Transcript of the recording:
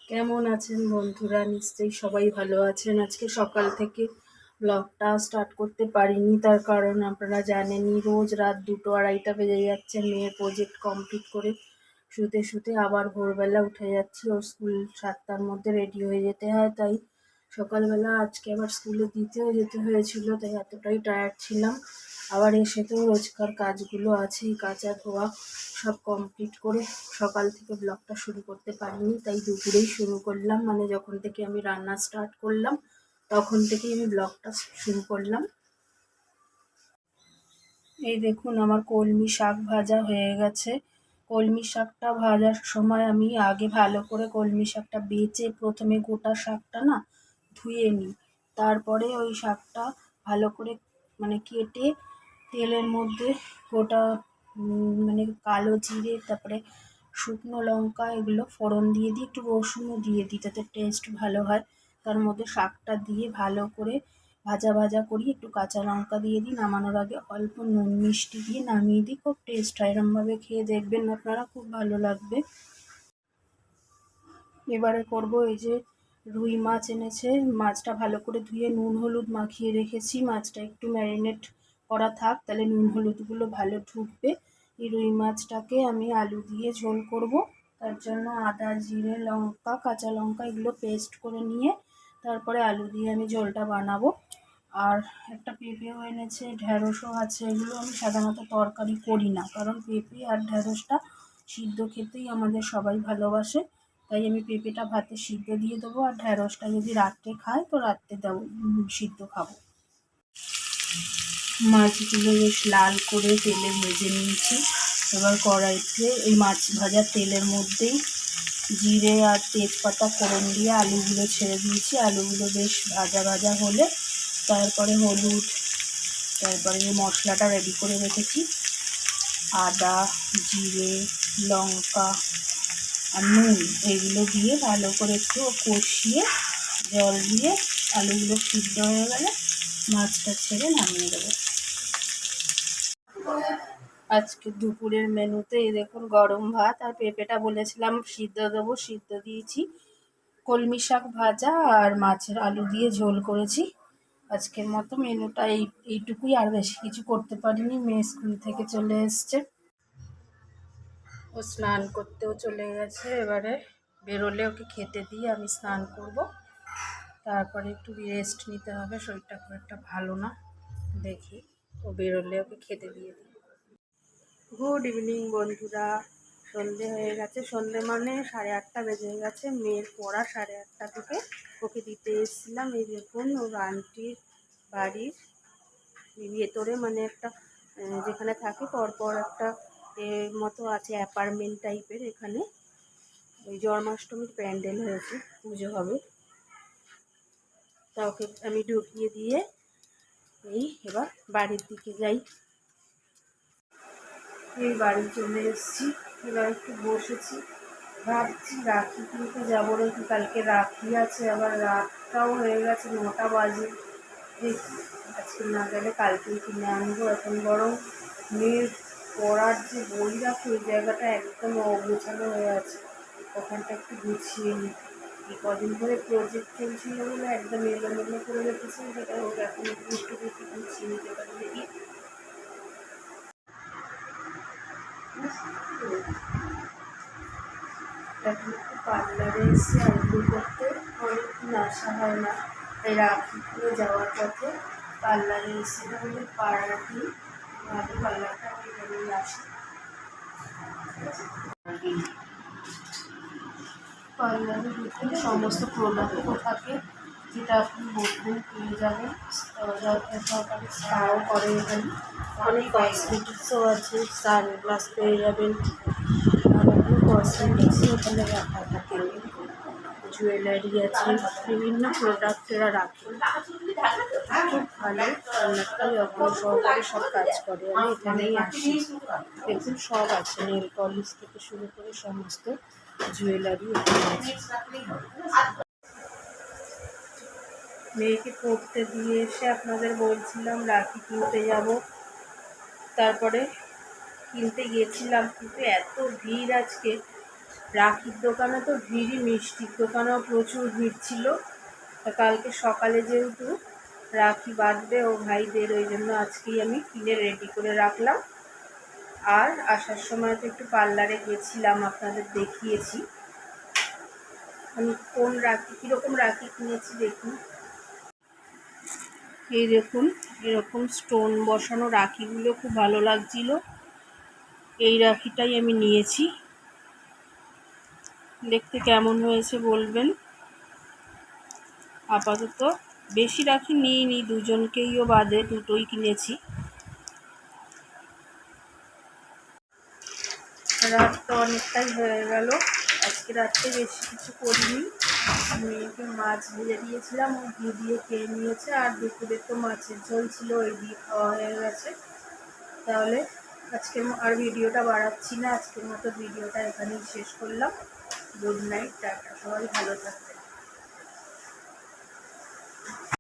কেমন আছেন বন্ধুরা? নিশ্চয়ই সবাই ভালো আছেন। আজকে সকাল থেকে ব্লগটা স্টার্ট করতে পারিনি, তার কারণ আপনারা জানেনই, রোজ রাত 2-2:30 বেজে যাচ্ছে মেয়ের প্রজেক্ট কমপ্লিট করে শুতে শুতে। আবার ভোরবেলা উঠে যাচ্ছি, ওর স্কুল 7টার মধ্যে রেডি হয়ে যেতে হয়, তাই সকালবেলা আজকে আবার স্কুলে দিতেও যেতে হয়েছিল, তাই এতটাই টায়ার্ড ছিলাম। আবার এসে তো রোজকার কাজগুলো আছেই, কাচা ধোয়া সব কমপ্লিট করে সকাল থেকে ব্লগটা শুরু করতে পারিনি, তাই দুপুরেই শুরু করলাম। মানে যখন থেকে আমি রান্না স্টার্ট করলাম তখন থেকেই আমি ব্লগটা শুরু করলাম। এই দেখুন, আমার কলমি শাক ভাজা হয়ে গেছে। কলমি শাকটা ভাজার সময় আমি আগে ভালো করে কলমি শাকটা বেছে প্রথমে গোটা শাকটা না ধুয়ে নিই, তারপরে ওই শাকটা ভালো করে মানে কেটে তেলের মধ্যে গোটা মানে কালো জিরে, তারপরে শুকনো লঙ্কা এগুলো ফোড়ন দিয়ে দিই, একটু রসুনও দিয়ে দিই, তাতে টেস্ট ভালো হয়। তার মধ্যে শাকটা দিয়ে ভালো করে ভাজা ভাজা করি, একটু কাঁচা লঙ্কা দিয়ে দিই, নামানোর আগে অল্প নুন মিষ্টি দিয়ে নামিয়ে দিই, খুব টেস্ট হয়। এরমভাবে খেয়ে দেখবেন আপনারা, খুব ভালো লাগবে। এবারে করব, এই যে রুই মাছ এনেছে, মাছটা ভালো করে ধুয়ে নুন হলুদ মাখিয়ে রেখেছি। মাছটা একটু ম্যারিনেট করা থাক, তাহলে নুন হলুদগুলো ভালো ঢুকবে। এই রুই মাছটাকে আমি আলু দিয়ে ঝোল করব। তার জন্য আদা জিরে লঙ্কা কাঁচা লঙ্কা এগুলো পেস্ট করে নিয়ে তারপরে আলু দিয়ে আমি ঝোলটা বানাবো। আর একটা পেঁপেও এনেছে, ঢ্যাঁড়সও আছে। এগুলো আমি সাধারণত তরকারি করি না, কারণ পেঁপে আর ঢ্যাঁড়সটা সিদ্ধ খেতেই আমাদের সবাই ভালোবাসে, তাই আমি পেঁপেটা ভাতে সিদ্ধ দিয়ে দেবো, আর ঢ্যাঁড়সটা যদি রাত্রে খায় তো রাত্রে দেবো, সিদ্ধ খাবো। মাছগুলো বেশ লাল করে তেলে ভেজে নিয়েছি। এবার কড়াইতে এই মাছ ভাজার তেলের মধ্যেই জিরে আর তেজপাতা ফোড়ন দিয়ে আলুগুলো ছেড়ে দিয়েছি। আলুগুলো বেশ ভাজা ভাজা হলে তারপরে হলুদ, তারপরে মশলাটা রেডি করে রেখেছি, আদা জিরে লঙ্কা আর নুন, এগুলো দিয়ে ভালো করে একটু কষিয়ে জল দিয়ে আলুগুলো সিদ্ধ হয়ে গেলে মাছটা ছেড়ে নামিয়ে দেবো। আজকে দুপুরের মেনুতে এই দেখুন, গরম ভাত আর পেঁপেটা বলেছিলাম সিদ্ধ দেবো, সিদ্ধ দিয়েছি। কলমি শাক ভাজা আর মাছের আলু দিয়ে ঝোল করেছি। আজকের মতো মেনুটা এইটুকুই, আর বেশি কিছু করতে পারিনি। মেয়ে স্কুল থেকে চলে এসছে, ও স্নান করতেও চলে গেছে। এবারে বেরোলে ওকে খেতে দিয়ে আমি স্নান করব, তারপরে একটু রেস্ট নিতে হবে, শরীরটা খুব একটা ভালো না। দেখি ও বেরোলে ওকে খেতে দিয়ে দিই। গুড ইভিনিং বন্ধুরা, সন্ধে হয়ে গেছে। সন্ধে মানে 8:30 বেজে গেছে। মেয়ের পড়া 8:30 থেকে, ওকে দিতে এসেছিলাম। এই দেখুন, ওর আন্টির বাড়ির ভেতরে মানে একটা যেখানে থাকে পরপর একটা মতো আছে, অ্যাপার্টমেন্ট টাইপের। এখানে ওই জন্মাষ্টমীর প্যান্ডেল হয়েছে, পুজো হবে, তা ওকে আমি ঢুকিয়ে দিয়ে এবার বাড়ির দিকে যাই। এই বাড়ি চলে এসেছি, এবার একটু বসেছি, ভাবছি রাখি কিনতে যাবো নাকি। কালকে রাখি আছে, আবার রাতটাও হয়ে গেছে, 9টা বাজে। দেখি আজকে না গেলে কালকেই কিনে আনবো। এখন বরং মেয়ের পড়ার যে বই রাখে ওই জায়গাটা একদম অগোছালো হয়ে আছে, ওখানটা একটু গুছিয়ে নিই। এই কদিন ধরে প্রজেক্ট চলছিল বলে একদম এলোমেলো করে রেখেছি, সেটা ওকে এখন একটু একটু গুছিয়ে নিতে পারি। দেখি এখন একটু পার্লারে এসে আইব্রো করতে অনেকদিন আসা হয় না, তাই রাখিপুরে যাওয়ার পথে পার্লারে এসে তাহলে পাড়াতেই ভালো পার্লারটা কেটেই আসি। পার্লারে ঢুকে সমস্ত প্রোডাক্টও থাকে, যেটা আপনি বলবেন পেয়ে যাবেন। সহকারে স্পাও করে এখানে, অনেক কসমেটিক্সও আছে, সানগ্লাস পেয়ে যাবেন, আর অনেক কসমেটিক্সও এখানে রাখা থাকে, জুয়েলারি আছে, বিভিন্ন প্রোডাক্ট এরা রাখে। খুব ভালো পার্লারটা, যত্ন সহকারে সব কাজ করে। আমি এখানেই আসি, দেখুন সব আছে, নেল পলিশ থেকে শুরু করে সমস্ত জুয়েলারি এখানে আছে। মেয়েকে পড়তে দিয়ে এসে আপনাদের বলছিলাম রাখি কিনতে যাব, তারপরে কিনতে গিয়েছিলাম, কিন্তু এত ভিড় আজকে রাখির দোকানে তো ভিড়ই, মিষ্টির দোকানেও প্রচুর ভিড় ছিল। তা কালকে সকালে যেহেতু রাখি বাঁধবে ও ভাইদের, ওই জন্য আজকেই আমি কিনে রেডি করে রাখলাম। আর আসার সময় তো একটু পার্লারে গেছিলাম, আপনাদের দেখিয়েছি। আমি কোন রাখি, কীরকম রাখি কিনেছি দেখুন। এই দেখুন, এরকম স্টোন বসানো রাখিগুলো খুব ভালো লাগছিল, এই রাখিটাই আমি নিয়েছি। দেখতে কেমন হয়েছে বলবেন। আপাতত বেশি রাখি নিইনি, দুজনকেইও বাদে দুটোই কিনেছি। রাত তো অনেকটাই হয়ে গেল, আজকে রাত্রে বেশি কিছু করিনি। মেয়েকে মাছ ভেজে দিয়েছিলাম, ও ঘি দিয়ে খেয়ে নিয়েছে, আর দুপুরে তো মাছের ঝোল ছিল, ওই দিয়ে খাওয়া হয়ে গেছে। তাহলে আজকে আর ভিডিওটা বাড়াচ্ছি না, আজকের মতো ভিডিওটা এখানেই শেষ করলাম। গুড নাইট, টাটা, সবাই ভালো থাকবেন।